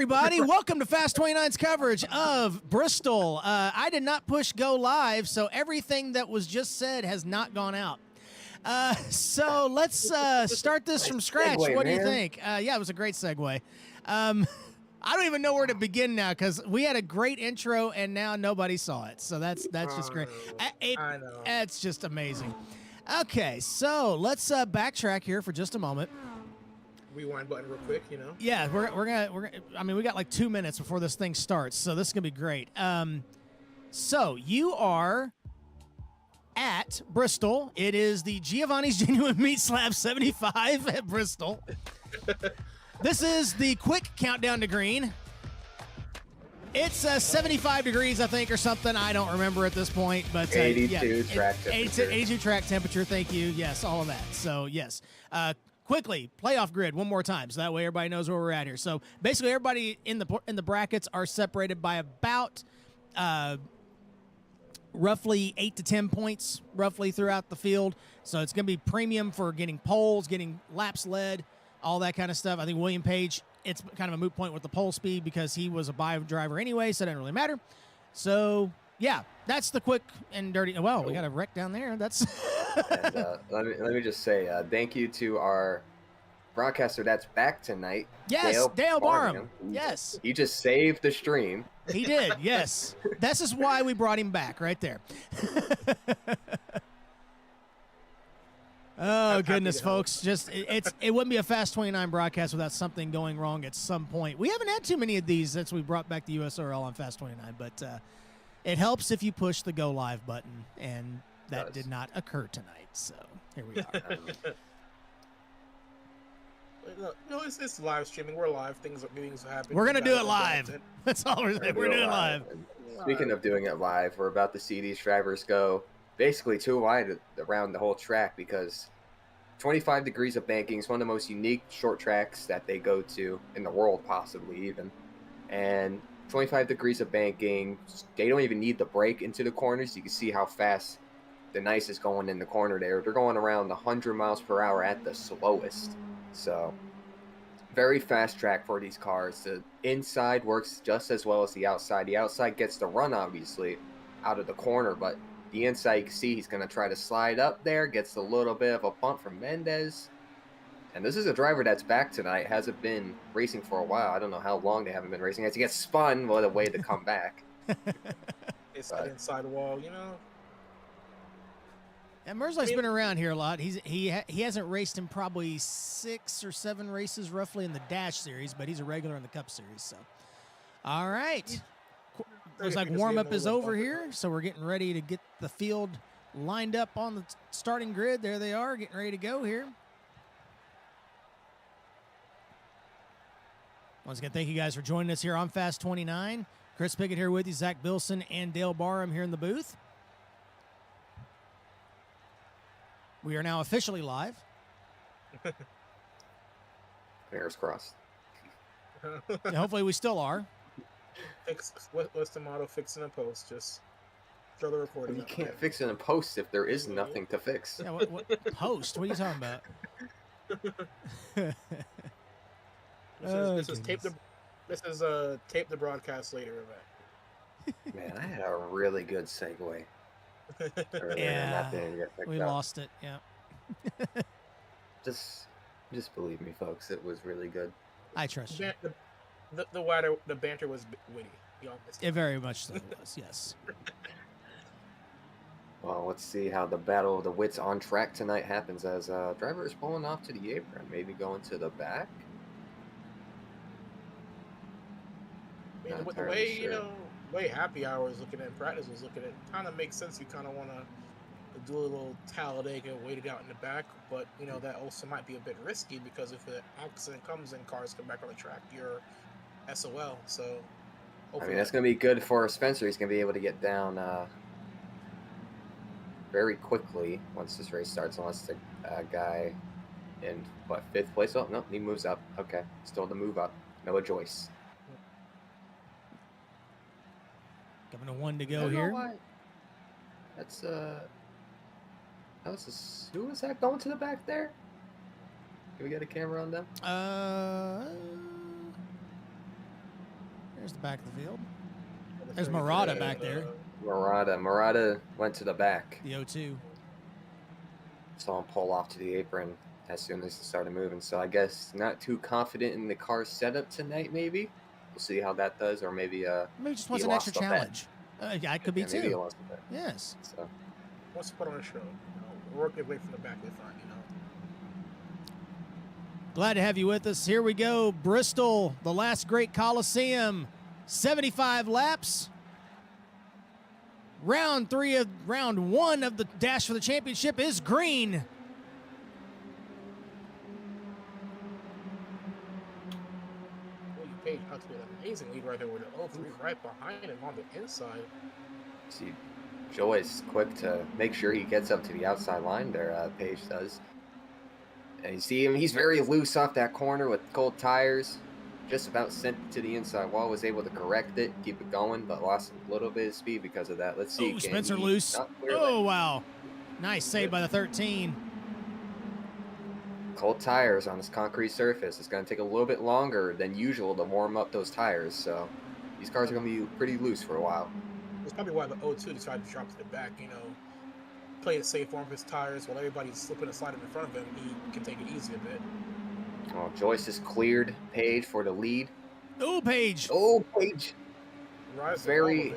Everybody, welcome to Fast 29's coverage of Bristol. I did not push go live, so everything that was just said has not gone out. So let's start this from scratch. Segue, What do you man. think? Yeah, it was a great segue. I don't even know where to begin now because we had a great intro and now nobody saw it. So that's just great. I know. It's just amazing. Okay, so let's backtrack here for just a moment. Rewind button real quick, you know. Yeah, we're gonna. I mean, we got like 2 minutes before this thing starts, so this is gonna be great. So you are at Bristol. It is the Giovanni's Genuine Meat Slab 75 at Bristol. This is the quick countdown to green. It's 75 degrees, I think, or something. I don't remember at this point, but 82 track temperature. 82 track temperature. Thank you. Yes, all of that. So yes. Quickly, playoff grid one more time, so that way everybody knows where we're at here. So basically, everybody in the brackets are separated by about roughly 8 to 10 points, roughly throughout the field. So it's going to be premium for getting poles, getting laps led, all that kind of stuff. I think William Page, it's kind of a moot point with the pole speed because he was a bio driver anyway, so it didn't really matter. So yeah, that's the quick and dirty. Well, we got a wreck down there. That's. And, let me just say thank you to our broadcaster that's back tonight. Yes, Dale Barham. Yes. He just saved the stream. He did, yes. This is why we brought him back right there. Oh, goodness, folks. Just it wouldn't be a Fast 29 broadcast without something going wrong at some point. We haven't had too many of these since we brought back the USORL on Fast 29, but it helps if you push the go live button, and that did not occur tonight. So here we are. No, it's live streaming. We're live. Things happen. We're gonna do it live. That's all we're saying. We're doing it live. And speaking of doing it live, we're about to see these drivers go basically too wide around the whole track because 25 degrees of banking is one of the most unique short tracks that they go to in the world, possibly even. And 25 degrees of banking, they don't even need the brake into the corners. You can see how fast the nice is going in the corner there. They're going around 100 miles per hour at the slowest. So very fast track for these cars. The inside works just as well as the outside. The outside gets the run, obviously, out of the corner, but the inside, you can see he's going to try to slide up there, gets a little bit of a bump from Mendez. And this is a driver that's back tonight, hasn't been racing for a while. I don't know how long they haven't been racing. As he gets spun, what a way to come back. It's an inside wall, you know. And Merzlik's been around here a lot. He hasn't raced in probably 6 or 7 races roughly in the Dash Series, but he's a regular in the Cup Series. So, all right. Looks like warm-up is over here, so we're getting ready to get the field lined up on the starting grid. There they are, getting ready to go here. Once again, thank you guys for joining us here on Fast 29. Chris Pickett here with you, Zach Bilson and Dale Barham here in the booth. We are now officially live. Fingers crossed. Yeah, hopefully we still are. What's the motto? Fix in a post. Just throw the recording. You can't fix it in a post if there is nothing to fix. Yeah, what post? What are you talking about? This is tape the broadcast later event. Man, I had a really good segue. Yeah, we lost it. Yeah. Just believe me, folks. It was really good. I trust you. The banter was witty. It very much so was. Yes. Well, let's see how the battle of the wits on track tonight happens as driver is pulling off to the apron, maybe going to the back. I mean, the way way happy hour is looking at practice was looking at, kind of makes sense. You kind of want to do a little Talladega, wait it out in the back, but that also might be a bit risky because if an accident comes and cars come back on the track, you're SOL. So I mean, that's going to be good for Spencer. He's going to be able to get down very quickly once this race starts, unless the guy in, 5th place? Oh, no, he moves up. Okay, still the move up. Noah Joyce. Coming to 1 to go here. That's who was that going to the back there? Can we get a camera on them? There's the back of the field. There's Murata back there. Murata went to the back. The 0-2. Saw him pull off to the apron as soon as he started moving. So I guess not too confident in the car setup tonight, maybe. We'll see how that does, or maybe maybe just wants an extra challenge. I could be too. Maybe he lost a bet. Yes. So wants to put on a show. Work his way from the back to the front, Glad to have you with us. Here we go. Bristol, the Last Great Coliseum. 75 laps. Round one of the dash for the championship is green. William Page out to an amazing lead right there with an 0-3 right behind him on the inside. see, Joyce quick to make sure he gets up to the outside line there. Page does. And you see him, he's very loose off that corner with cold tires. Just about sent it to the inside wall, was able to correct it, keep it going, but lost a little bit of speed because of that. Let's see. Oh, Spencer loose. Oh, wow. Nice save by the 13. Cold tires on this concrete surface. It's going to take a little bit longer than usual to warm up those tires, so these cars are going to be pretty loose for a while. That's probably why the 0-2 decided to drop to the back, play it safe, warm up his tires while everybody's slipping and sliding in front of him. He can take it easy a bit. Oh, Joyce has cleared Page for the lead. Oh, Page. Oh, Page. Very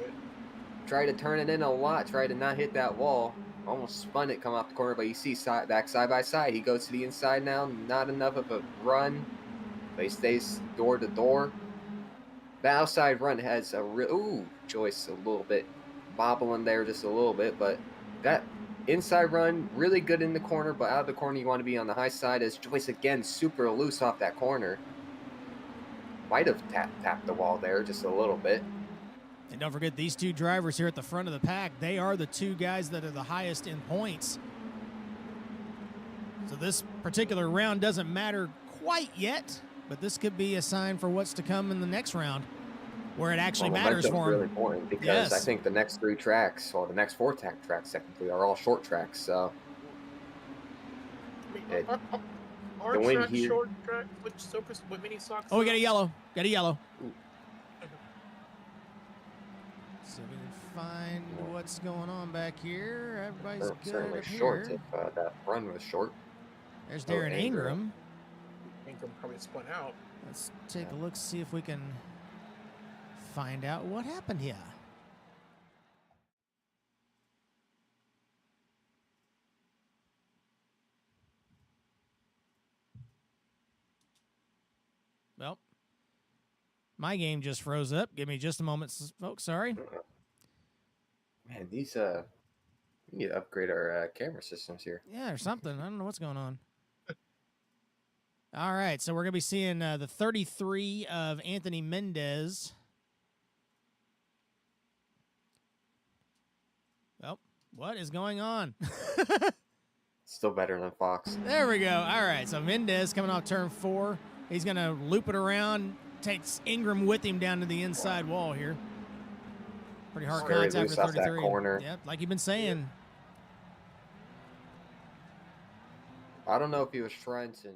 tried to turn it in a lot, tried to not hit that wall. Almost spun it, come off the corner, but you see back side by side. He goes to the inside now. Not enough of a run, but he stays door to door. The outside run has a real. Ooh, Joyce a little bit bobbling there just a little bit, but that inside run, really good in the corner, but out of the corner you want to be on the high side as Joyce again super loose off that corner. Might have tapped the wall there just a little bit. And don't forget these two drivers here at the front of the pack. They are the two guys that are the highest in points. So this particular round doesn't matter quite yet, but this could be a sign for what's to come in the next round, where it actually matters for them. Really important because I think the next 3 tracks, or the next 4 tracks technically, are all short tracks. So our the win track, here. Short track, with mini socks. Oh, we got a yellow. Got a yellow. So we can find what's going on back here. Everybody's good certainly up short here. if that run was short. There's Darren Ingram. Ingram probably spun out. Let's take a look, see if we can find out what happened here. Well, my game just froze up. Give me just a moment, folks. Sorry. Man, these we need to upgrade our camera systems here. Yeah, or something. I don't know what's going on. All right, so we're gonna be seeing the 33 of Anthony Mendez. Oh, what is going on? Still better than Fox. There we go. All right, so Mendez coming off turn 4. He's going to loop it around, takes Ingram with him down to the inside wall here. Pretty hard contact for 33. That corner. Yep, like you've been saying. I don't know if he was trying to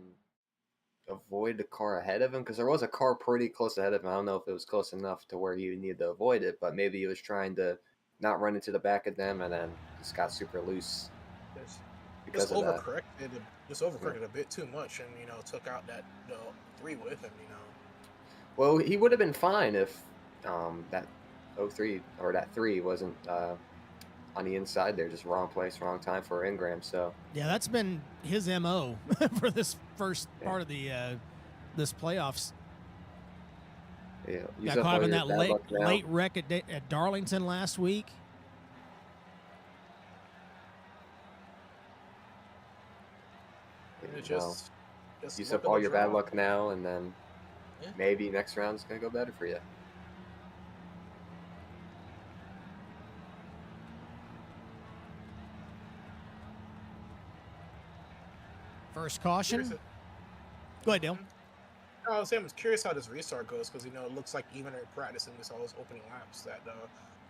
avoid the car ahead of him, because there was a car pretty close ahead of him. I don't know if it was close enough to where he needed to avoid it, but maybe he was trying to not run into the back of them and then just got super loose. Just overcorrected a bit too much, and took out that 3 with him. Well, he would have been fine if that 03 or that 3 wasn't on the inside there, just wrong place, wrong time for Ingram. So yeah, that's been his MO for this first part of the this playoffs. Yeah, got caught up in that late wreck at Darlington last week. Use up all your bad luck now, and then maybe next round's gonna go better for you. First caution. Go ahead, Dale. I was saying, I was curious how this restart goes, because it looks like even in practice and all those opening laps that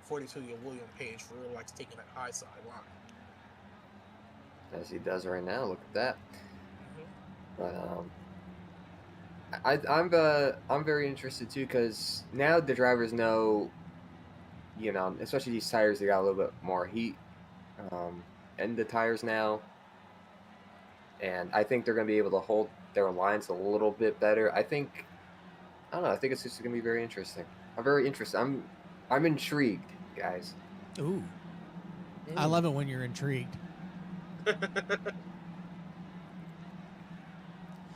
42-year William Page really likes taking that high side line. As he does right now. Look at that. But I'm very interested too because now the drivers know, especially these tires, they got a little bit more heat um, in the tires now, and I think they're going to be able to hold their lines a little bit better. I don't know. I think it's just going to be very interesting. I'm very interested. I'm intrigued, guys. Ooh, I love it when you're intrigued.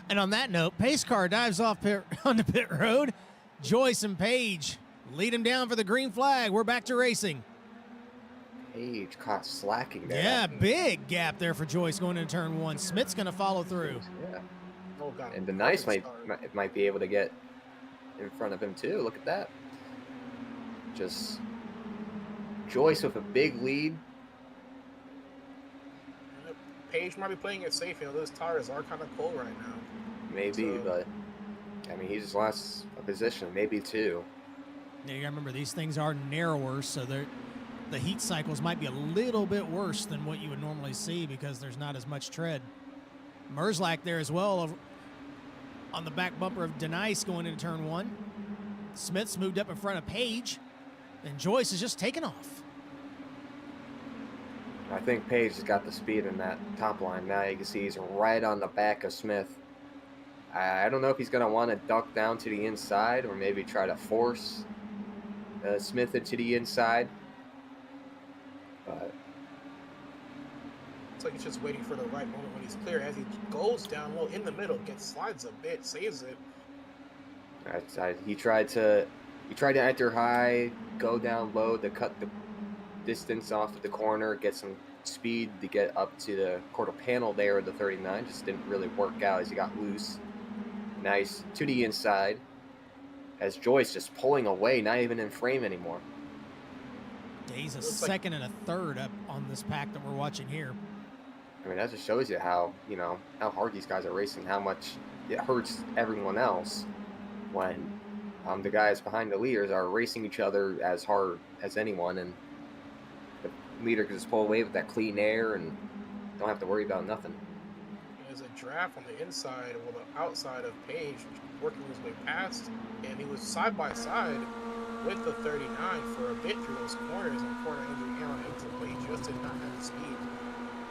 And on that note, pace car dives off on the pit road. Joyce and Paige lead him down for the green flag. We're back to racing. Paige caught slacking there. Yeah, big gap there for Joyce going into turn one. Smith's going to follow through. Yeah. Oh, God. And the Nice might be able to get in front of him too. Look at that. Just Joyce with a big lead. Paige might be playing it safe. Those tires are kind of cold right now. Maybe, but I mean, he just lost a position, maybe two. Yeah, you gotta remember these things are narrower, so the heat cycles might be a little bit worse than what you would normally see because there's not as much tread. Merzlak there as well on the back bumper of Denice going into turn one. Smith's moved up in front of Paige, and Joyce is just taking off. I think Paige has got the speed in that top line. Now you can see he's right on the back of Smith. I don't know if he's going to want to duck down to the inside or maybe try to force Smith into the inside. But it's like he's just waiting for the right moment when he's clear. As he goes down low in the middle, slides a bit, saves it. He tried to enter high, go down low to cut the distance off of the corner, get some speed to get up to the quarter panel there of the 39. Just didn't really work out as he got loose. Nice to the inside as Joyce just pulling away, not even in frame anymore. He's a second and a third up on this pack that we're watching here. I mean, that just shows you how hard these guys are racing, how much it hurts everyone else when the guys behind the leaders are racing each other as hard as anyone, and the leader can just pull away with that clean air and don't have to worry about nothing. There's a draft on the inside or the outside of Paige, working his way past, and he was side by side with the 39 for a bit through those corners and corner injury and exit, but he just did not have the speed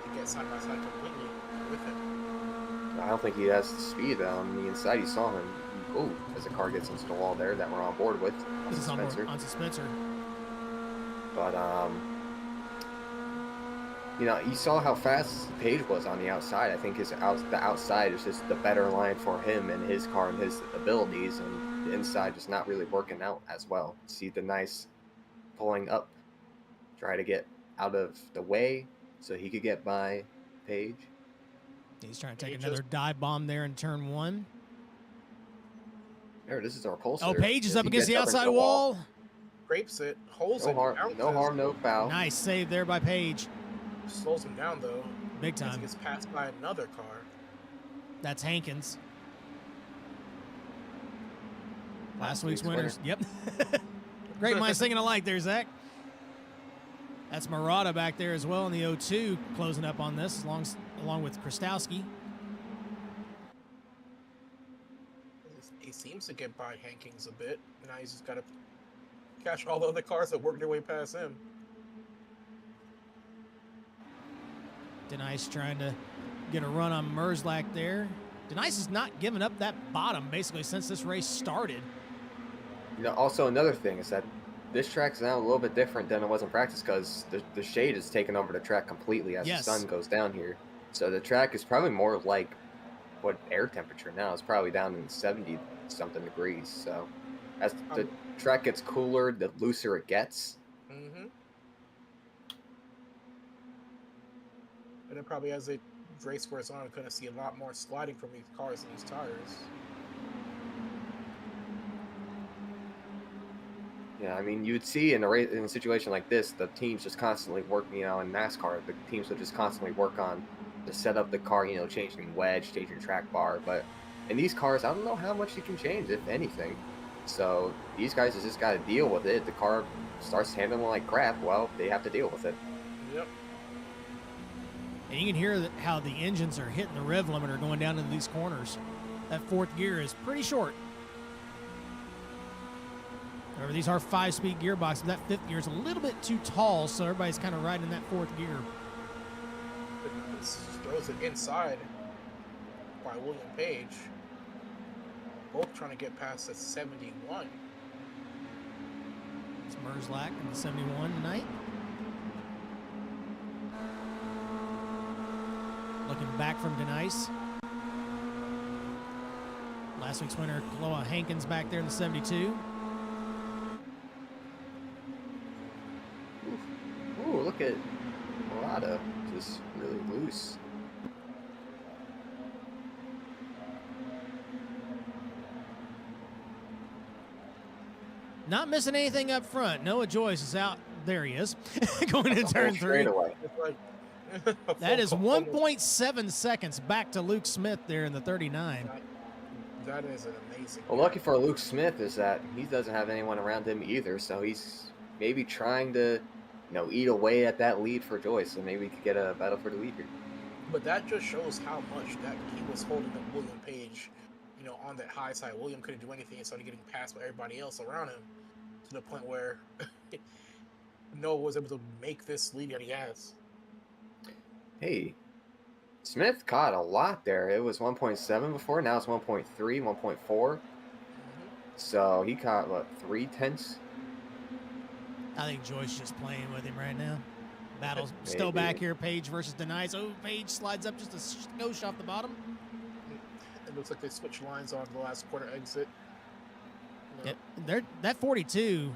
to get side by side completely with him. I don't think he has the speed on the inside. You saw him. Oh, as the car gets into the wall there that we're on board with. This is Spencer. Onto Spencer. But you saw how fast Paige was on the outside. I think the outside is just the better line for him and his car and his abilities, and the inside just not really working out as well. See the Nice pulling up, try to get out of the way so he could get by Paige. He's trying to take another dive bomb there in turn one. There, this is our pulse. Oh, Paige is up against the outside wall. Scrapes it, holds it. No harm, no foul. Nice save there by Paige. Slows him down though. Big time. He gets passed by another car. That's Hankins. Last week's winners. Yep. Great minds thinking alike there, Zach. That's Murata back there as well in the 0-2, closing up on this along with Krastowski. He seems to get by Hankins a bit. Now he's just got to catch all the other cars that work their way past him. Denice trying to get a run on Merzlak there. Denice has not given up that bottom basically since this race started. Also another thing is that this track's now a little bit different than it was in practice because the shade is taking over the track completely as the sun goes down here. So the track is probably more like what air temperature now. It's probably down in 70-something degrees. So as the track gets cooler, the looser it gets. Mm-hmm. And then probably as the race wears on, we're going to see a lot more sliding from these cars and these tires. Yeah, I mean, you would see in a situation like this, the teams just constantly work, in NASCAR, the teams would just constantly work on to set up the car, changing wedge, changing track bar. But in these cars, I don't know how much you can change, if anything. So these guys just got to deal with it. The car starts handling like crap. Well, they have to deal with it. Yep. And you can hear how the engines are hitting the rev limiter going down into these corners. That fourth gear is pretty short. Remember, these are 5-speed gearboxes. That fifth gear is a little bit too tall, so everybody's kind of riding in that fourth gear. It throws it inside by William Page. Both trying to get past the 71. It's Merzlak in the 71 tonight. Looking back from Denice. Last week's winner, Chloe Hankins, back there in the 72. Ooh, look at Murata, just really loose. Not missing anything up front. Noah Joyce is out. There he is. Going into turn 3. Straightaway. That is 1.7 seconds back to Luke Smith there in the 39. That is an amazing. Well, lucky for Luke Smith is that he doesn't have anyone around him either, so he's maybe trying to, eat away at that lead for Joyce, and maybe we could get a battle for the lead here. But that just shows how much that he was holding up William Page, on that high side. William couldn't do anything and started getting passed by everybody else around him to the point where Noah was able to make this lead that he has. Hey, Smith caught a lot there. It was 1.7 before, now it's 1.3, 1.4. So he caught, what, 3/10? I think Joyce is just playing with him right now. Battle's still back here. Page versus Denice. Oh, Page slides up just a skosh off the bottom. It looks like they switched lines on the last quarter exit. Yeah, that 42,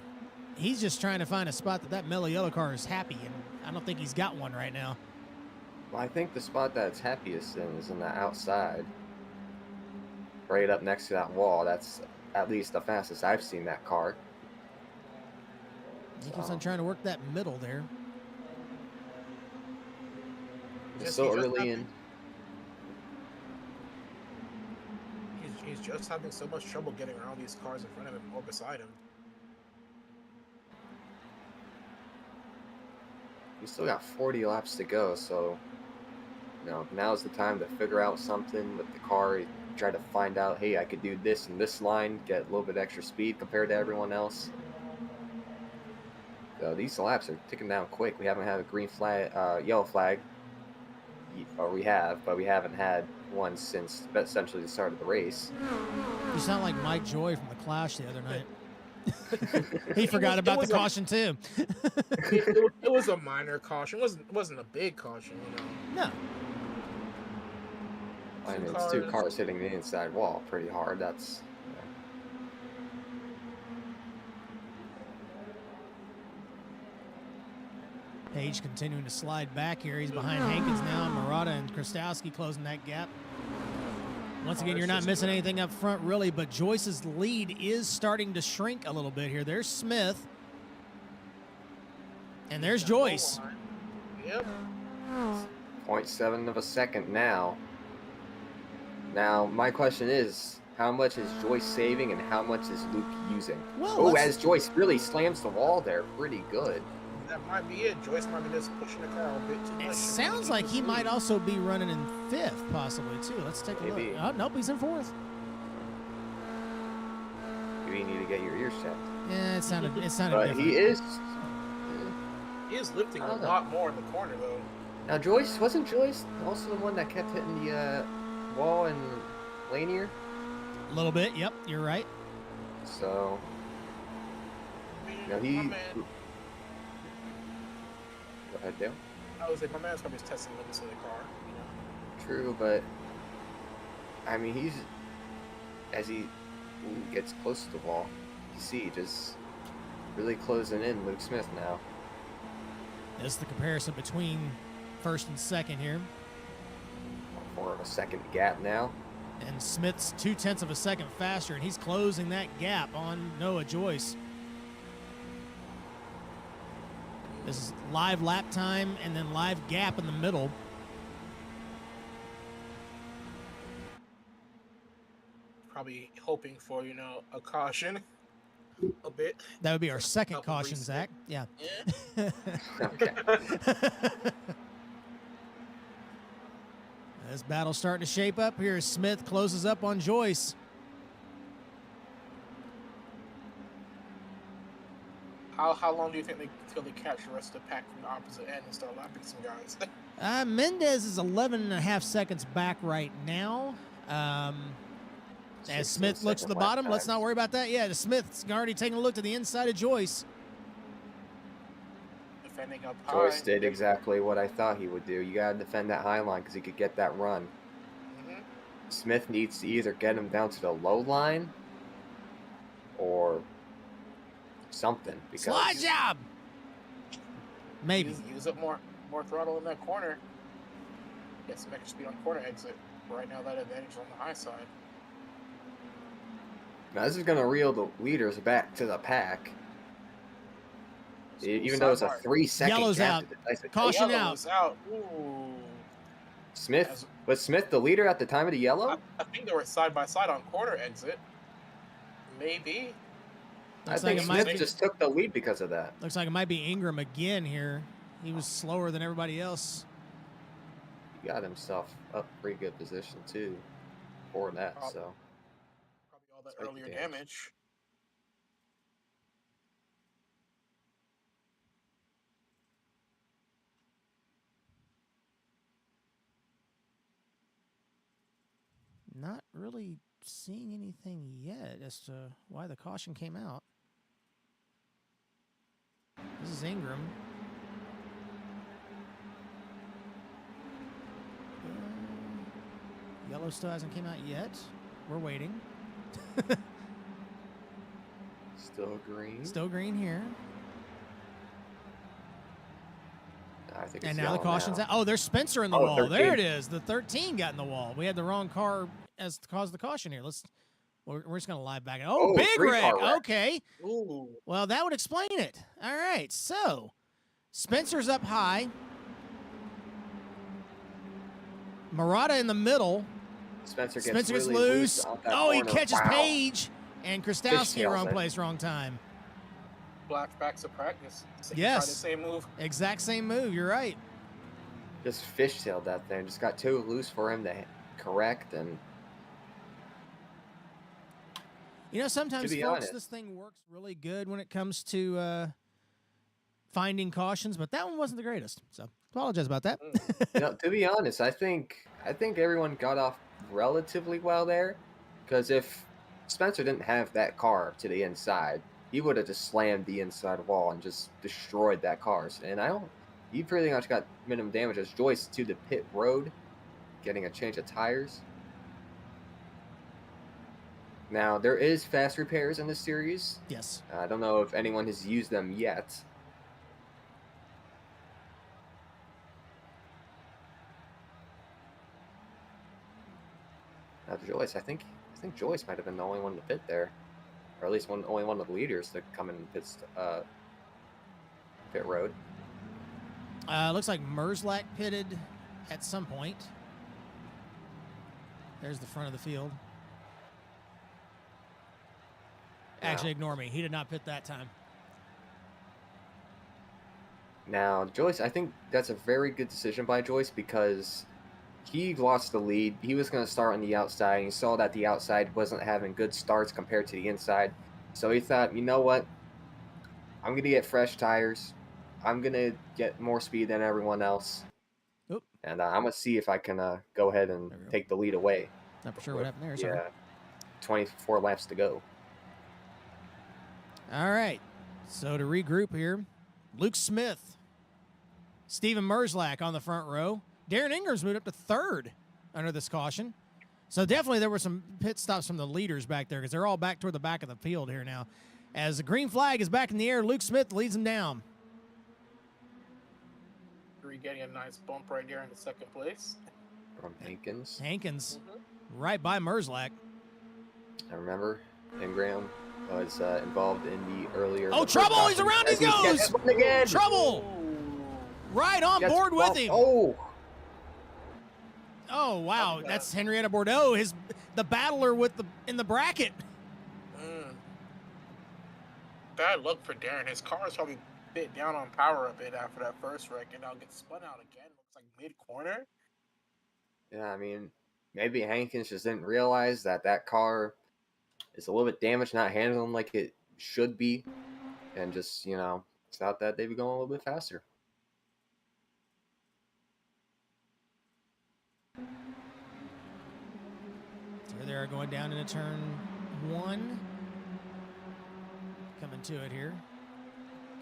he's just trying to find a spot that mellow yellow car is happy, and I don't think he's got one right now. Well, I think the spot that's happiest in is in the outside. Right up next to that wall. That's at least the fastest I've seen that car. He keeps on trying to work that middle there. It's so early in. He's just having so much trouble getting around these cars in front of him or beside him. We still got 40 laps to go, so now's the time to figure out something with the car. Try to find out, hey, I could do this in this line, get a little bit extra speed compared to everyone else. So these laps are ticking down quick. We haven't had a green flag, yellow flag. Or we have, but we haven't had one since essentially the start of the race. You sound like Mike Joy from the Clash the other night. He forgot about the caution too. It was a minor caution. It wasn't a big caution, No. I mean, it's 2 cars hitting the inside wall pretty hard. That's. Page continuing to slide back here. He's behind Hankins now. Murata and Krastowski closing that gap. Once again, you're not missing anything up front, really, but Joyce's lead is starting to shrink a little bit here. There's Smith. And there's Joyce. Yep. 0.7 of a second now. Now, my question is, how much is Joyce saving and how much is Luke using? Well, as Joyce really slams the wall there, pretty good. That might be it. Joyce might be just pushing the car a bit too much. It sounds like he might also be running in 5th, possibly, too. Let's take a look. Oh, nope, he's in 4th. You need to get your ears checked. Yeah, it sounded But different. he is lifting a lot more in the corner, though. Now, wasn't Joyce also the one that kept hitting the wall in Lanier? A little bit, yep, you're right. So, he... Go ahead, Dale. I was like, my man's probably just testing the limits of the car, True, but I mean, as he gets close to the wall, you see just really closing in Luke Smith now. This is the comparison between 1st and 2nd here. More of a second gap now. And Smith's 0.2 of a second faster, and he's closing that gap on Noah Joyce. This is live lap time and then live gap in the middle. Probably hoping for, a caution. A bit. That would be our second caution, Zach. Yeah. Okay. This battle's starting to shape up here as Smith closes up on Joyce. How long do you think until they catch the rest of the pack from the opposite end and start lapping some guys? Mendez is 11.5 seconds back right now. As Smith looks to the bottom, let's not worry about that. Yeah, the Smith's already taking a look to the inside of Joyce. Defending up high. Joyce did exactly what I thought he would do. You got to defend that high line because he could get that run. Smith needs to either get him down to the low line or something. Because slide job! Maybe. Use up more throttle in that corner. Get some extra speed on corner exit. Right now, that advantage is on the high side. Now, this is going to reel the leaders back to the pack. Even though it's a 3-second Yellow's gap. out. Caution out. Ooh. Smith, was Smith the leader at the time of the yellow? I think they were side by side on corner exit. Maybe. I think Smith just took the lead because of that. Looks like it might be Ingram again here. He was slower than everybody else. He got himself up pretty good position too for that. So probably all that earlier damage. Not really seeing anything yet as to why the caution came out. This is Ingram. Yellow still hasn't came out yet. We're waiting. Still green. Still green here. I think and now the caution's out. Oh, there's Spencer in the wall. 13. There it is. The 13 got in the wall. We had the wrong car as to cause the caution here. We're just going to live back. Oh, big wreck. Okay. Ooh. Well, that would explain it. All right. So, Spencer's up high. Murata in the middle. Spencer gets really loose. Oh, he corner. catches Paige. And Krastowski, wrong place, wrong time. Flashbacks of practice. Yes. The same move. Exact same move. You're right. Just fishtailed that thing. Just got too loose for him to correct. And you know, sometimes, folks, this thing works really good when it comes to finding cautions, but that one wasn't the greatest. So apologize about that. You know, to be honest, I think everyone got off relatively well there, because if Spencer didn't have that car to the inside, he would have just slammed the inside wall and just destroyed that car. And he pretty much got minimum damage as Joyce to the pit road, getting a change of tires. Now, there is fast repairs in this series. Yes. I don't know if anyone has used them yet. Now, Joyce, I think Joyce might have been the only one to pit there. Or at least only one of the leaders to come in pit road. Looks like Merzlak pitted at some point. There's the front of the field. Actually, ignore me. He did not pit that time. Now, Joyce, I think that's a very good decision by Joyce, because he lost the lead. He was going to start on the outside, and he saw that the outside wasn't having good starts compared to the inside. So he thought, you know what? I'm going to get fresh tires. I'm going to get more speed than everyone else. Oop. And I'm going to see if I can go ahead and take the lead away. Not for sure what happened there. Sorry. Yeah, 24 laps to go. All right. So to regroup here, Luke Smith, Steven Merzlak on the front row. Darren Ingram's moved up to third under this caution. So definitely there were some pit stops from the leaders back there, because they're all back toward the back of the field here now. As the green flag is back in the air, Luke Smith leads them down. Getting a nice bump right there in the second place. From Hankins. Right by Merzlak. I remember Ingram was involved in the earlier... Oh, trouble! He's around! He goes! Again. Trouble! Right on board with him. Oh, wow. That's Henrietta Bordeaux, the battler in the bracket. Bad luck for Darren. His car is probably bit down on power a bit after that first wreck, and now gets spun out again. Looks like mid-corner. Yeah, I mean, maybe Hankins just didn't realize that car is a little bit damaged, not handling like it should be, and just, thought that they'd be going a little bit faster. So they're going down into turn 1. Coming to it here.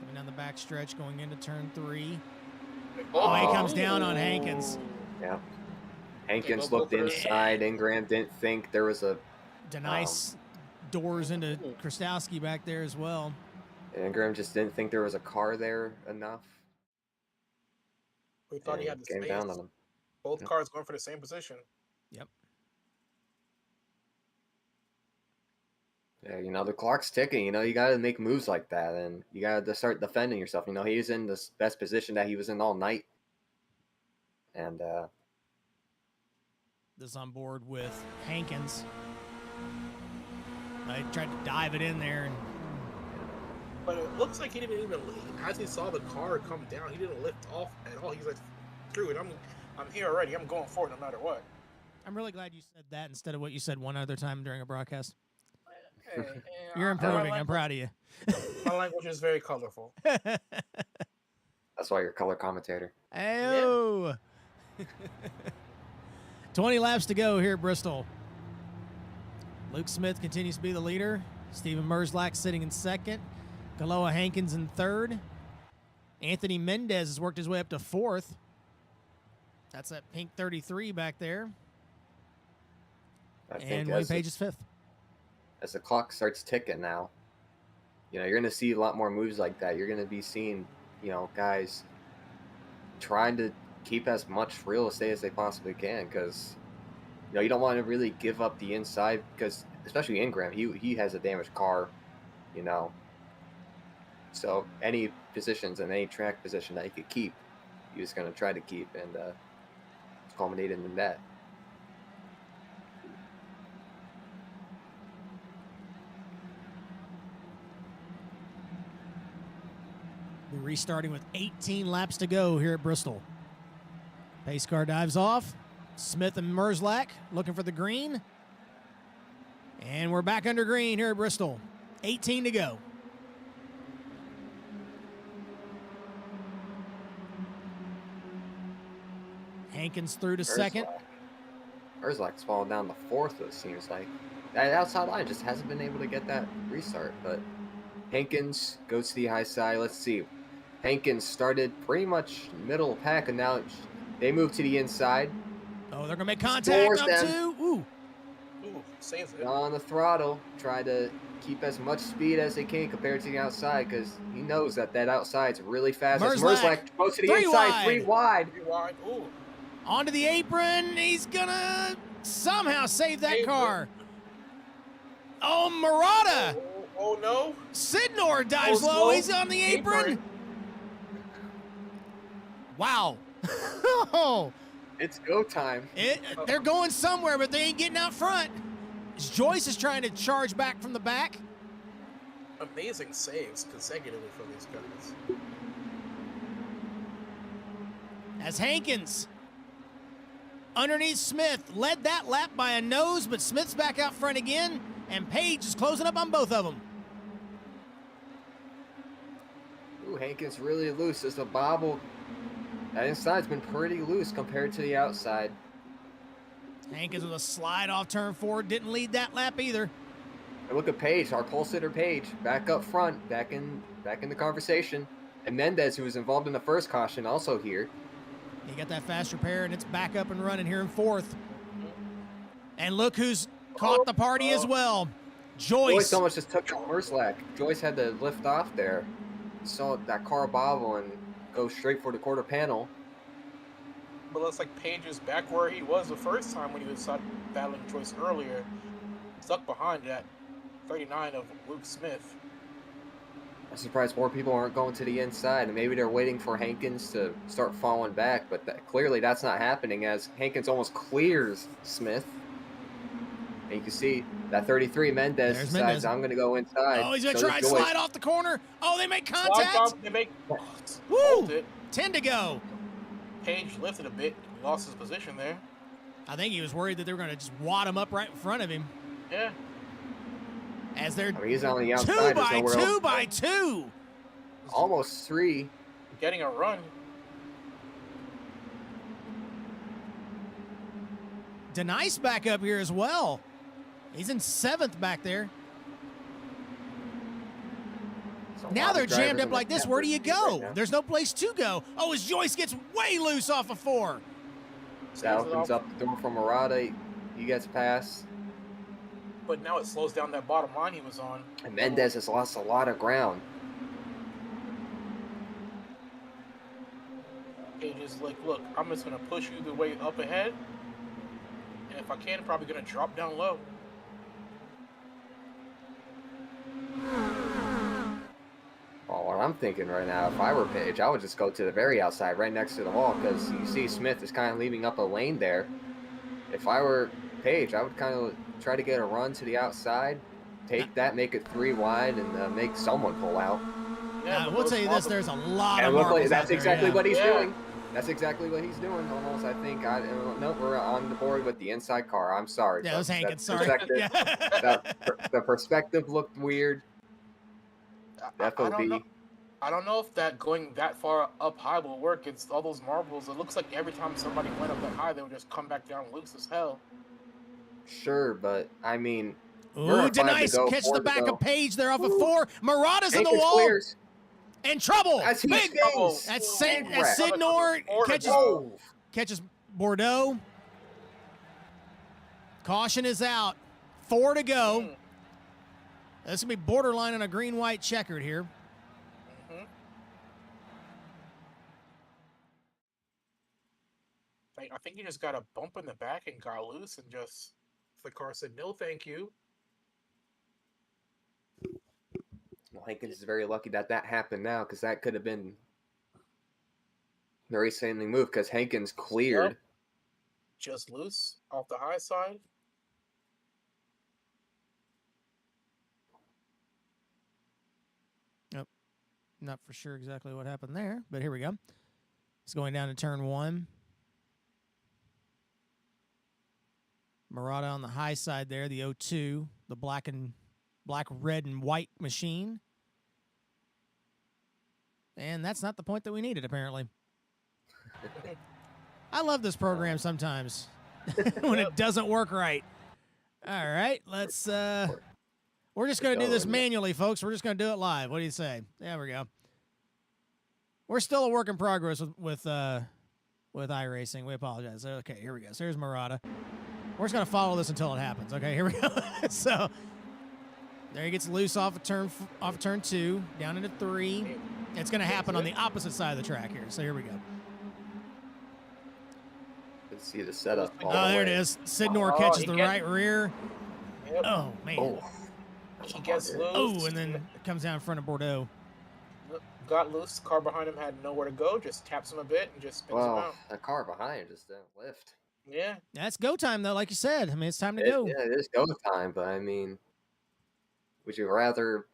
Coming down the back stretch, going into turn 3. Oh, he comes down on Hankins. Yeah. Hankins looked inside. Ingram didn't think there was a... Nice doors into Krastowski back there as well. Ingram just didn't think there was a car there enough. We thought he had the space. Down on him. Both cars going for the same position. Yep. Yeah, the clock's ticking. You got to make moves like that, and you got to start defending yourself. He's in the best position that he was in all night. And this on board with Hankins. I tried to dive it in there, but it looks like he didn't even leave. As he saw the car come down, he didn't lift off at all. He's like, "Screw it, I'm here already. I'm going for it no matter what." I'm really glad you said that instead of what you said one other time during a broadcast. Hey, You're improving. I'm proud of you. My language is very colorful. That's why you're a color commentator. Ayo. Yeah. 20 laps to go here at Bristol. Luke Smith continues to be the leader. Steven Merzlak sitting in second. Galoa Hankins in third. Anthony Mendez has worked his way up to fourth. That's that pink 33 back there. And Wayne Page is fifth. As the clock starts ticking now, you're going to see a lot more moves like that. You're going to be seeing, guys trying to keep as much real estate as they possibly can, because you don't want to really give up the inside, because especially Ingram, he has a damaged car, so any positions and any track position that he could keep, he was going to try to keep, and it's culminated in that. We're restarting with 18 laps to go here at Bristol. Pace car dives off. Smith and Merzlak looking for the green. And we're back under green here at Bristol. 18 to go. Hankins through to second. Merzlak's fallen down to fourth, it seems like. That outside line just hasn't been able to get that restart. But Hankins goes to the high side. Let's see. Hankins started pretty much middle of the pack, and now they move to the inside. Oh, they're going to make contact up two. Ooh, saves it. On the throttle, try to keep as much speed as they can compared to the outside, because he knows that outside's really fast. Merzlak goes to the inside, three wide. Ooh. Onto the apron. He's going to somehow save that car. Oh, Murata. Oh, no. Sidnor dives low. He's on the apron. Wow. It's go time. They're going somewhere, but they ain't getting out front. Joyce is trying to charge back from the back. Amazing saves consecutively for these guys. As Hankins, underneath Smith, led that lap by a nose, but Smith's back out front again, and Page is closing up on both of them. Ooh, Hankins really loose as the bobble. That inside's been pretty loose compared to the outside. Hankins with a slide off turn 4. Didn't lead that lap either. And look at Page, our pole sitter Page, back up front, back in the conversation. And Mendez, who was involved in the first caution, also here. He got that fast repair, and it's back up and running here in fourth. And look who's caught the party as well. Joyce almost just took Merzlak. Joyce had to lift off there. Saw that car bobble and go straight for the quarter panel. But looks like Page is back where he was the first time when he was battling Joyce earlier. Stuck behind that 39 of Luke Smith. I'm surprised more people aren't going to the inside, and maybe they're waiting for Hankins to start falling back, but clearly that's not happening, as Hankins almost clears Smith. And you can see that 33 Mendez decides, I'm going to go inside. Oh, he's going to try and slide off the corner. Oh, they make contact. Woo! 10 to go. Page lifted a bit, lost his position there. I think he was worried that they were going to just wad him up right in front of him. Yeah. As they're he's on the outside. 2 by 2. Almost 3. Getting a run. Denice back up here as well. He's in 7th back there. Now they're jammed up like this. Where do you go? There's no place to go. Oh, as Joyce gets way loose off of 4. That opens up the door for Murata. He gets past. But now it slows down that bottom line he was on. And Mendez has lost a lot of ground. Okay, just like, look, I'm just going to push you the way up ahead. And if I can, probably going to drop down low. Well, what I'm thinking right now, if I were Page, I would just go to the very outside, right next to the wall, because you see Smith is kind of leaving up a lane there. If I were Page, I would kind of try to get a run to the outside, take that, make it 3 wide, and make someone pull out. Yeah, we'll tell you this, there's a lot of marbles that's there, exactly what he's doing. That's exactly what he's doing, almost, I think. No, we're on the board with the inside car. I'm sorry. Yeah, it was Hankins, sorry. The perspective looked weird. I don't know if that going that far up high will work. It's all those marbles. It looks like every time somebody went up that high, they would just come back down loose as hell. Sure, but I mean... Ooh, Denice catches the back of Page there off of 4. Murata's in the wall. Clears. In trouble. That's big trouble. That's Sidnor catches Bordeaux. Caution is out. 4 to go. This going to be borderline on a green-white checkered here. I think he just got a bump in the back and got loose and just... The car said, no, thank you. Well, Hankins is very lucky that happened now, because that could have been a very insanely move, because Hankins cleared. Yep. Just loose off the high side. Nope. Not for sure exactly what happened there, but here we go. It's going down to turn 1. Murata on the high side there, the 02, the black, red, and white machine. And that's not the point that we needed, apparently. I love this program sometimes when it doesn't work right. All right, let's... we're just going to do this manually, folks. We're just going to do it live. What do you say? There we go. We're still a work in progress with iRacing. We apologize. Okay, here we go. So here's Murata. We're just going to follow this until it happens. Okay, here we go. So there he gets loose off of turn 2, down into 3. It's going to happen on the opposite side of the track here. So here we go. Let's see the setup. There it is. Sidnor catches the right rear. Yep. Oh, man. Oh. He gets loose. Oh, and then it comes down in front of Bordeaux. Got loose. The car behind him had nowhere to go. Just taps him a bit and just spins him out. The car behind just didn't lift. Yeah. That's go time, though, like you said. I mean, it's time to go. Yeah, it is go time, but I mean, would you rather...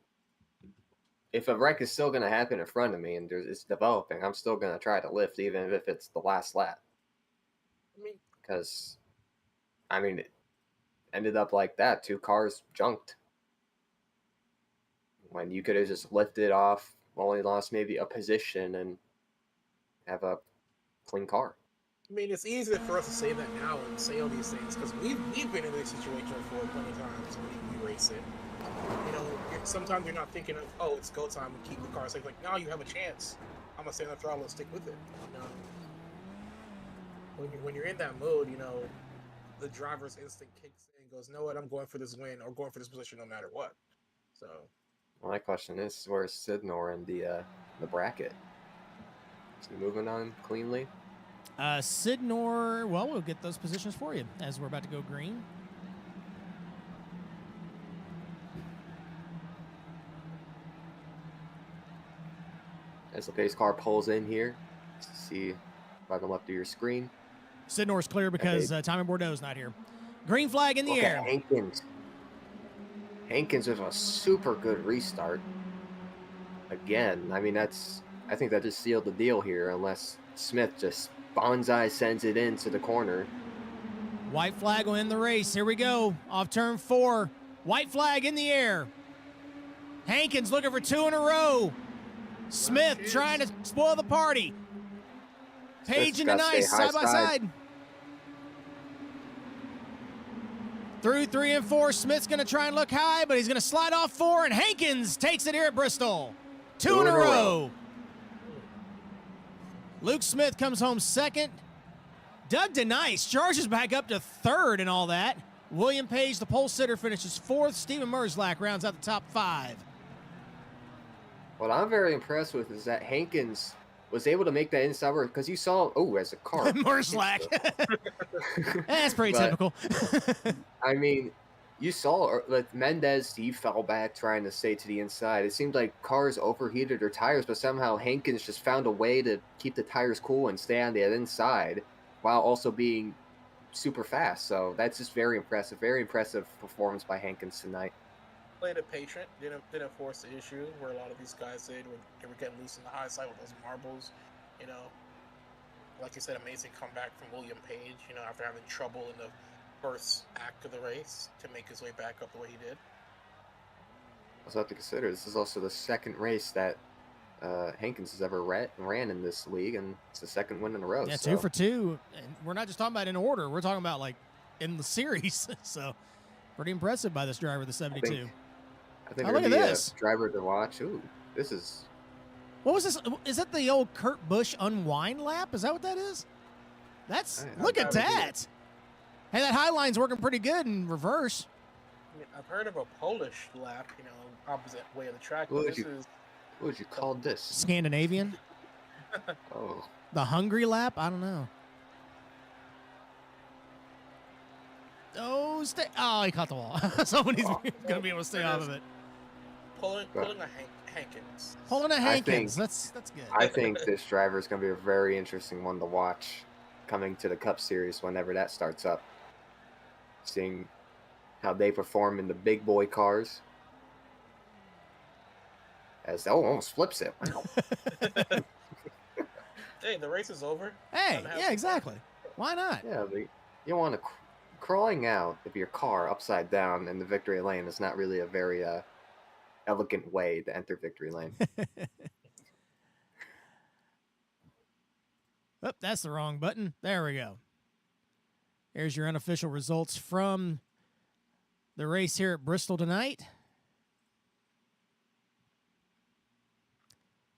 If a wreck is still going to happen in front of me and it's developing, I'm still going to try to lift, even if it's the last lap. Because, I mean, it ended up like that. 2 cars junked. When you could have just lifted off, only lost maybe a position and have a clean car. I mean, it's easy for us to say that now and say all these things because we've been in this situation before plenty of times when we race it. You know, sometimes you're not thinking of, oh, it's go time, we keep the car safe. Like, now you have a chance. I'm going to stay on the throttle and stick with it. You know? When you're in that mode, you know, the driver's instinct kicks in and goes, you know what, I'm going for this win or going for this position no matter what. So... Well, my question is, where's Sidnor in the bracket? Is he moving on cleanly? Sidnor, well, we'll get those positions for you as we're about to go green. As the pace car pulls in here, see bottom left of your screen. Sidnor's clear because Tommy Bordeaux's not here. Green flag in the air. Hankins with a super good restart. Again, I mean, I think that just sealed the deal here, unless Smith just bonsai sends it into the corner. White flag will end the race. Here we go. Off turn 4. White flag in the air. Hankins looking for 2 in a row. Smith trying to spoil the party. Page and Nice side by side. Through 3 and 4, Smith's going to try and look high, but he's going to slide off 4, and Hankins takes it here at Bristol. 2 in a row. Luke Smith comes home second. Doug DeNice charges back up to third and all that. William Page, the pole sitter, finishes 4th. Steven Merzlach rounds out the top 5. What I'm very impressed with is that Hankins was able to make that inside work because you saw, as a car. Merzlach. That's pretty typical. I mean, you saw like Mendez, he fell back trying to stay to the inside. It seemed like cars overheated their tires, but somehow Hankins just found a way to keep the tires cool and stay on the inside while also being super fast. So that's just very impressive. Very impressive performance by Hankins tonight. Played it patient, didn't force the issue where a lot of these guys did when they were getting loose in the high side with those marbles. Like you said, amazing comeback from William Page, after having trouble in the first act of the race to make his way back up the way he did. Also have to consider this is also the second race that Hankins has ever ran in this league, and it's the second win in a row. Yeah, 2 for 2. And we're not just talking about in order. We're talking about, like, in the series. So, pretty impressive by this driver, the 72. I think look at this. Driver to watch. Ooh, this is... What was this? Is that the old Kurt Busch unwind lap? Is that what that is? Look at that. Hey, that high line's working pretty good in reverse. I've heard of a Polish lap, opposite way of the track. What would you call this? Scandinavian? Oh. The Hungry lap? I don't know. Oh, he caught the wall. Somebody's going to be able to stay off of it. Pulling a Hankins. Pulling a Hankins. That's good. I think this driver is going to be a very interesting one to watch coming to the Cup Series whenever that starts up. Seeing how they perform in the big boy cars. As almost flips it. Wow. Hey, the race is over. Hey, yeah, exactly. Why not? Yeah, but you want to crawling out of your car upside down in the victory lane is not really a very elegant way to enter victory lane. Oh, that's the wrong button. There we go. Here's your unofficial results from the race here at Bristol tonight.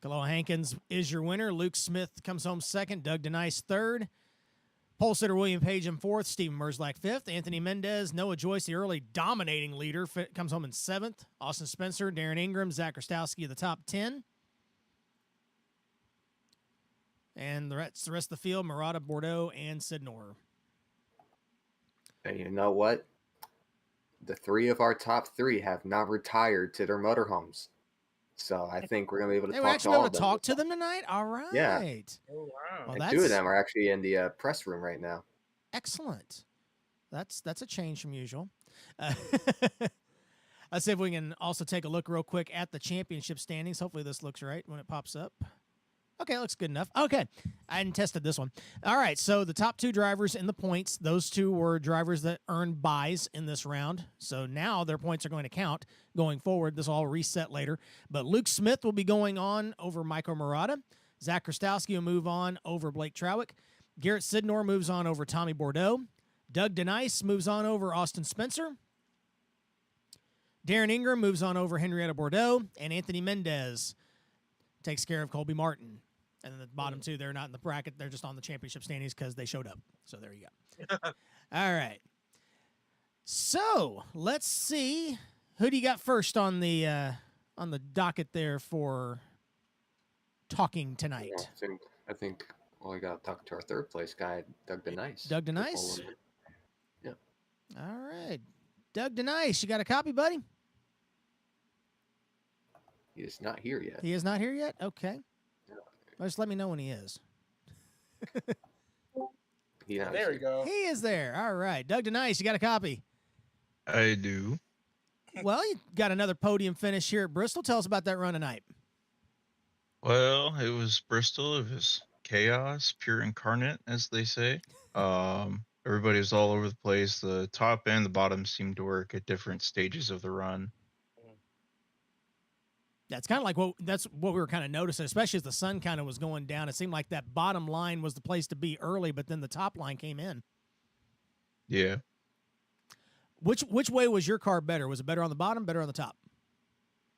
Kaloa Hankins is your winner. Luke Smith comes home second. Doug DeNice third. Pole sitter William Page in 4th. Steven Merzlach 5th. Anthony Mendez, Noah Joyce, the early dominating leader, comes home in 7th. Austin Spencer, Darren Ingram, Zach Krastowski, the top 10. And the rest of the field, Murata, Bordeaux, and Sid Norer. And you know what? The 3 of our top 3 have not retired to their motorhomes. So I think we're going to be able to talk to all of them. We're actually able to talk to them tonight? All right. Yeah. Oh, wow. Well, and 2 of them are actually in the press room right now. Excellent. That's a change from usual. Let's see if we can also take a look real quick at the championship standings. Hopefully this looks right when it pops up. Okay, looks good enough. Okay, I hadn't tested this one. All right, so the top 2 drivers in the points, those 2 were drivers that earned buys in this round. So now their points are going to count going forward. This will all reset later. But Luke Smith will be going on over Michael Murata. Zach Krastowski will move on over Blake Trowick. Garrett Sidnor moves on over Tommy Bordeaux. Doug DeNice moves on over Austin Spencer. Darren Ingram moves on over Henrietta Bordeaux. And Anthony Mendez takes care of Colby Martin. And then the bottom 2, they're not in the bracket. They're just on the championship standings because they showed up. So there you go. All right. So let's see. Who do you got first on the docket there for talking tonight? I think we got to talk to our 3rd place guy, Doug DeNice. Doug DeNice? Yeah. All right. Doug DeNice, you got a copy, buddy? He is not here yet. He is not here yet? Okay. No. Well, just let me know when he is. There we go. He is there. All right. Doug DeNice, you got a copy? I do. Well, you got another podium finish here at Bristol. Tell us about that run tonight. Well, it was Bristol. It was chaos, pure incarnate, as they say. Everybody was all over the place. The top and the bottom seemed to work at different stages of the run. That's kind of like that's what we were kind of noticing, especially as the sun kind of was going down. It seemed like that bottom line was the place to be early, but then the top line came in. Yeah. Which way was your car better? Was it better on the bottom, better on the top?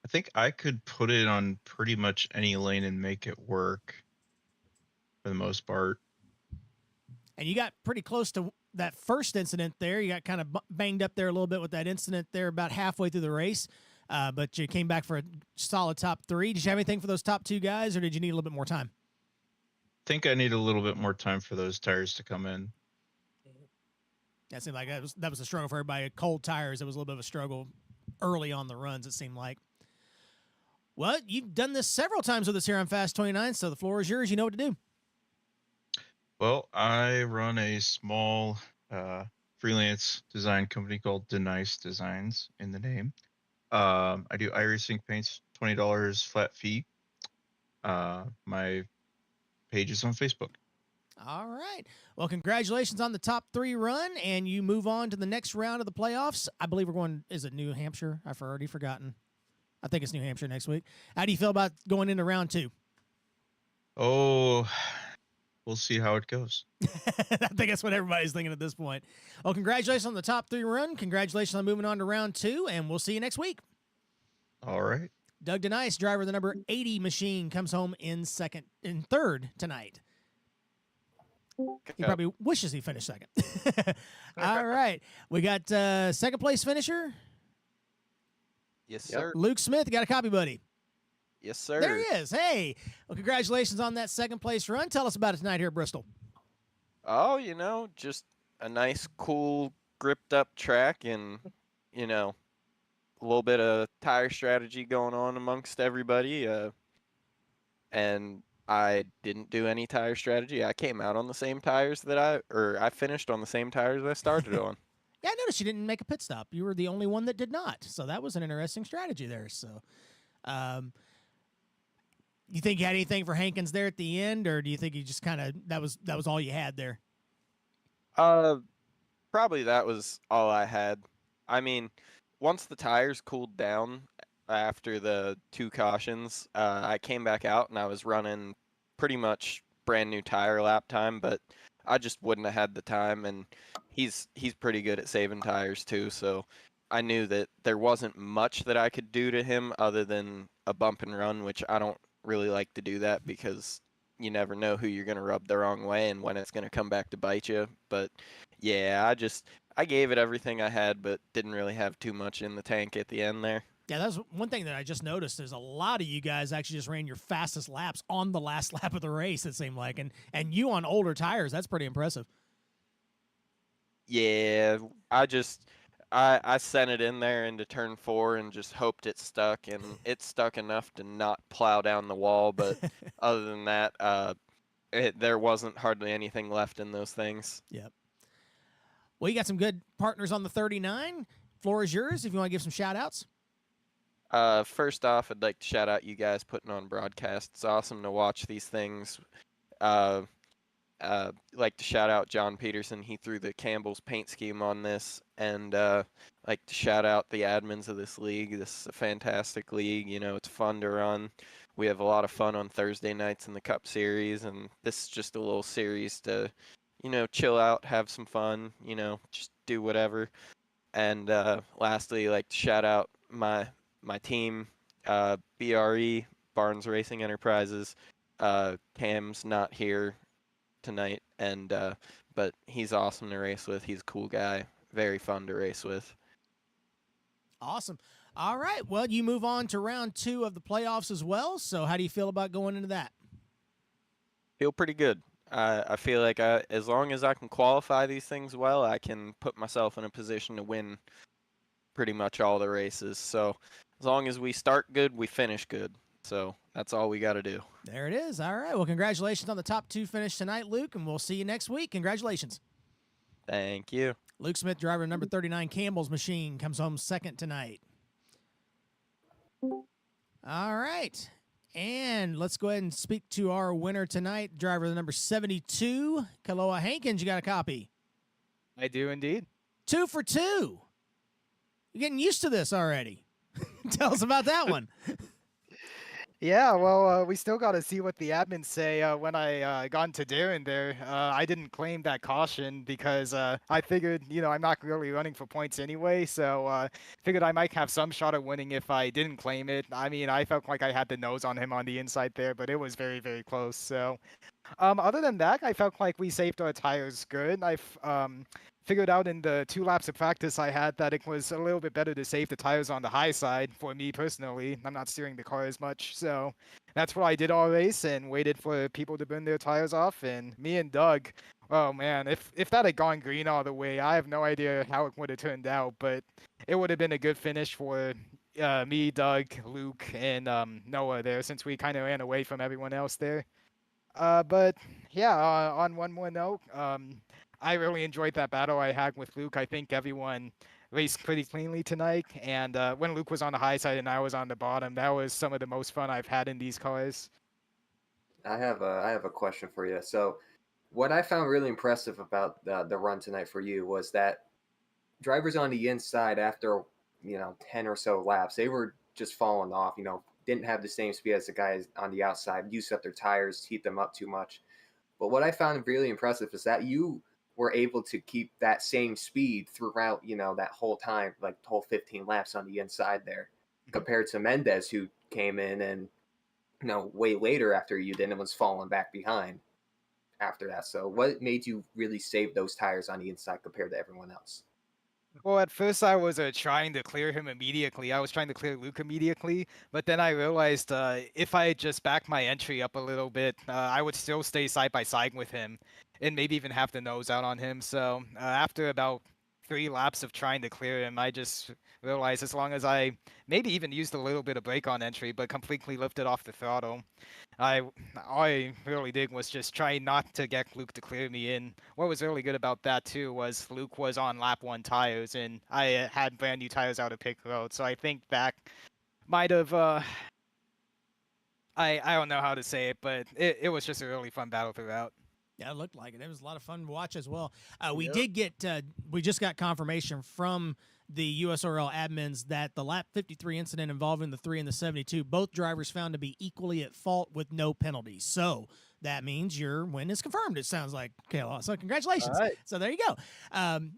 I think I could put it on pretty much any lane and make it work for the most part. And you got pretty close to that first incident there. You got kind of banged up there a little bit with that incident there about halfway through the race. But you came back for a solid top 3. Did you have anything for those top 2 guys, or did you need a little bit more time? I think I need a little bit more time for those tires to come in. That seemed like that was a struggle for everybody. Cold tires, it was a little bit of a struggle early on the runs, it seemed like. Well, you've done this several times with us here on Fast 29, so the floor is yours. You know what to do. Well, I run a small freelance design company called Denice Designs in the name. I do iRacing paints, $20 flat fee. My page is on Facebook. All right. Well, congratulations on the top 3 run, and you move on to the next round of the playoffs. I believe we're going, is it New Hampshire? I've already forgotten. I think it's New Hampshire next week. How do you feel about going into round 2? Oh, we'll see how it goes. I think that's what everybody's thinking at this point. Well, congratulations on the top 3 run. Congratulations on moving on to round 2, and we'll see you next week. All right. Doug Denice, driver of the number 80 machine, comes home in third tonight. He probably wishes he finished second. All right. We got second place finisher. Yes, sir. Luke Smith, you got a copy, buddy? Yes, sir. There he is. Hey. Well, congratulations on that second place run. Tell us about it tonight here at Bristol. Oh, just a nice, cool, gripped up track and, a little bit of tire strategy going on amongst everybody. And I didn't do any tire strategy. I came out on the same tires I finished on the same tires I started on. Yeah, I noticed you didn't make a pit stop. You were the only one that did not. So that was an interesting strategy there. So, you think you had anything for Hankins there at the end, or do you think you just kind of that was all you had there? Probably that was all I had. I mean, once the tires cooled down after the 2 cautions, I came back out and I was running pretty much brand new tire lap time, but I just wouldn't have had the time, and he's pretty good at saving tires too, so I knew that there wasn't much that I could do to him other than a bump and run, which I don't really like to do that because you never know who you're going to rub the wrong way and when it's going to come back to bite you. But yeah, I gave it everything I had, but didn't really have too much in the tank at the end there. Yeah, that's one thing that I just noticed. There's a lot of you guys actually just ran your fastest laps on the last lap of the race, it seemed like. And you on older tires, that's pretty impressive. Yeah, I sent it in there into turn 4 and just hoped it stuck, and it stuck enough to not plow down the wall. But other than that, there wasn't hardly anything left in those things. Yep. Well, you got some good partners on the 39. Floor is yours if you want to give some shout-outs. First off, I'd like to shout out you guys putting on broadcasts. It's awesome to watch these things. Like to shout out John Peterson. He threw the Campbell's paint scheme on this, and like to shout out the admins of this league. This is a fantastic league. It's fun to run. We have a lot of fun on Thursday nights in the Cup Series, and this is just a little series to, chill out, have some fun, just do whatever. And lastly, like to shout out my team, BRE, Barnes Racing Enterprises. Cam's not here tonight, and but he's awesome to race with. He's a cool guy, very fun to race with. Awesome. All right, well, you move on to round 2 of the playoffs as well, so how do you feel about going into that? Feel pretty good. I feel like as long as I can qualify these things well, I can put myself in a position to win pretty much all the races. So as long as we start good, we finish good. So that's all we got to do. There it is. All right. Well, congratulations on the top 2 finish tonight, Luke, and we'll see you next week. Congratulations. Thank you. Luke Smith, driver number 39, Campbell's machine, comes home second tonight. All right. And let's go ahead and speak to our winner tonight, driver the number 72, Kaloa Hankins. You got a copy? I do indeed. 2 for 2. You're getting used to this already. Tell us about that one. Yeah, well, we still got to see what the admins say when I got into Darren there. I didn't claim that caution because I figured, I'm not really running for points anyway, so figured I might have some shot at winning if I didn't claim it. I mean, I felt like I had the nose on him on the inside there, but it was very, very close. So, other than that, I felt like we saved our tires good. I've figured out in the 2 laps of practice I had that it was a little bit better to save the tires on the high side for me personally. I'm not steering the car as much, so that's what I did all race and waited for people to burn their tires off. And me and Doug, oh man, if that had gone green all the way, I have no idea how it would have turned out, but it would have been a good finish for me, Doug, Luke, and Noah there since we kind of ran away from everyone else there. But yeah, on one more note, I really enjoyed that battle I had with Luke. I think everyone raced pretty cleanly tonight, and when Luke was on the high side and I was on the bottom, that was some of the most fun I've had in these cars. I have a question for you. So, what I found really impressive about the run tonight for you was that drivers on the inside after 10 or so laps, they were just falling off. Didn't have the same speed as the guys on the outside. Used up their tires, heat them up too much. But what I found really impressive is that you were able to keep that same speed throughout, that whole time, like the whole 15 laps on the inside there, compared to Mendez, who came in and, way later after you did and was falling back behind after that. So what made you really save those tires on the inside compared to everyone else? Well, at first I was trying to clear him immediately. I was trying to clear Luke immediately, but then I realized if I just back my entry up a little bit, I would still stay side by side with him, and maybe even have the nose out on him. So after about 3 laps of trying to clear him, I just realized as long as I maybe even used a little bit of brake on entry, but completely lifted off the throttle, I all I really did was just try not to get Luke to clear me in. What was really good about that too was Luke was on lap 1 tires and I had brand new tires out of pit road, so I think that might have I don't know how to say it, but it was just a really fun battle throughout. Yeah, it looked like it. It was a lot of fun to watch as well. We Yep. did get, we just got confirmation from the USORL admins that the lap 53 incident involving the 3 and the 72, both drivers found to be equally at fault with no penalties. So that means your win is confirmed, it sounds like, Kayla. So congratulations. All right. So there you go.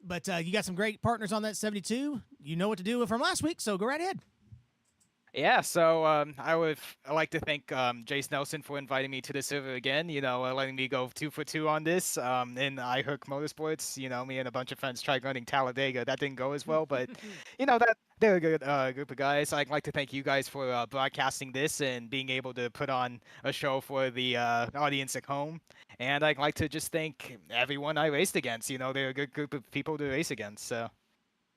But you got some great partners on that 72. You know what to do from last week, so go right ahead. Yeah, so I would like to thank Jace Nelson for inviting me to the server again, letting me go 2 for 2 on this. In iHook Motorsports, me and a bunch of friends tried running Talladega. That didn't go as well, but, that they're a good group of guys. I'd like to thank you guys for broadcasting this and being able to put on a show for the audience at home. And I'd like to just thank everyone I raced against. They're a good group of people to race against, so...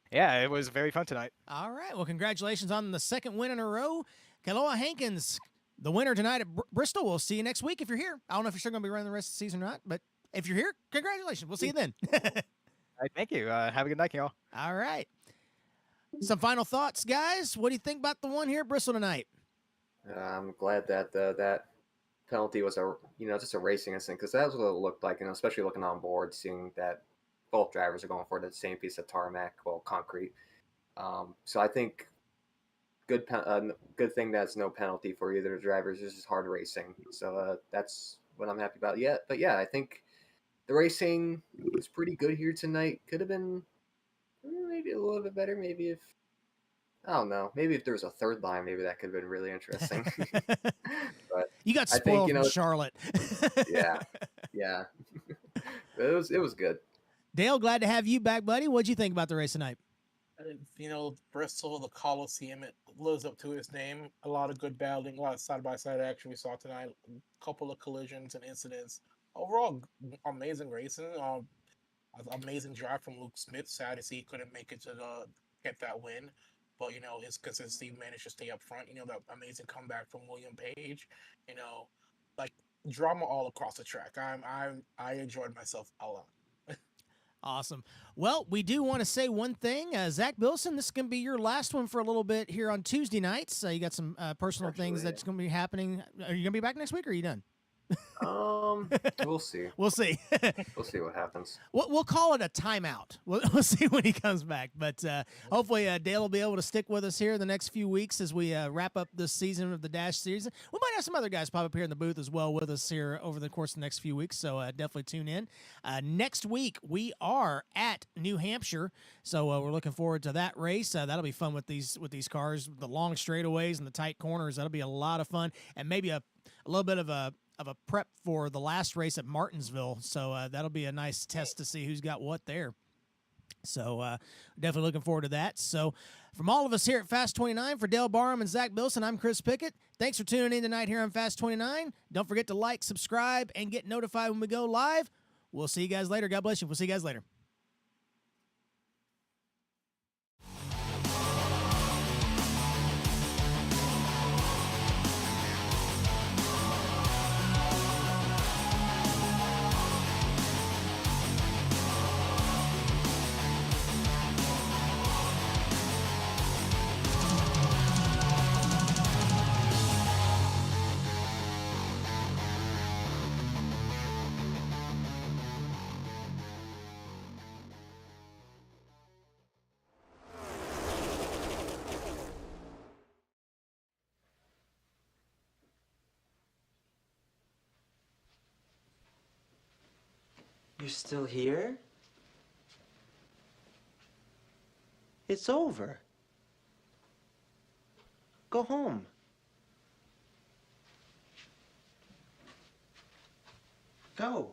Yeah, it was very fun tonight. All right. Well, congratulations on the second win in a row. Kaloa Hankins, the winner tonight at Bristol. We'll see you next week if you're here. I don't know if you're still going to be running the rest of the season or not, but if you're here, congratulations. We'll see you then. All right, thank you. Have a good night, y'all. All right. Some final thoughts, guys. What do you think about the one here at Bristol tonight? I'm glad that that penalty was just a racing incident, because that's what it looked like, especially looking on board, seeing that both drivers are going for the same piece of tarmac, concrete. So I think good thing that's no penalty for either of the drivers. This is hard racing, so that's what I'm happy about. Yeah, but yeah, I think the racing was pretty good here tonight. Could have been maybe a little bit better. Maybe if I don't know, maybe if there was a third line, maybe that could have been really interesting. But You got I think, spoiled from Charlotte. yeah. It was good. Dale, glad to have you back, buddy. What'd you think about the race tonight? Bristol, the Coliseum, it lives up to its name. A lot of good battling, a lot of side-by-side action we saw tonight. A couple of collisions and incidents. Overall, amazing racing. Amazing drive from Luke Smith. Sad to see he couldn't make it to get that win. But, his consistency managed to stay up front. That amazing comeback from William Page. Like drama all across the track. I enjoyed myself a lot. Awesome. Well, we do want to say one thing. Zach Bilson, this is going to be your last one for a little bit here on Tuesday nights. You got some personal things that's going to be happening. Are you going to be back next week, or are you done? We'll see. We'll see. We'll see what happens. We'll call it a timeout. We'll see when he comes back. But hopefully Dale will be able to stick with us here the next few weeks as we wrap up this season of the Dash Series. We might have some other guys pop up here in the booth as well with us here over the course of the next few weeks. So definitely tune in. Next week, we are at New Hampshire. So we're looking forward to that race. That'll be fun with these cars, the long straightaways and the tight corners. That'll be a lot of fun. And maybe a little bit of a prep for the last race at Martinsville. So that'll be a nice test to see who's got what there. So definitely looking forward to that. So from all of us here at Fast 29, for Dale Barham and Zach Bilson, I'm Chris Pickett. Thanks for tuning in tonight here on Fast 29. Don't forget to like, subscribe, and get notified when we go live. We'll see you guys later. God bless you. We'll see you guys later. You're still here? It's over. Go home. Go.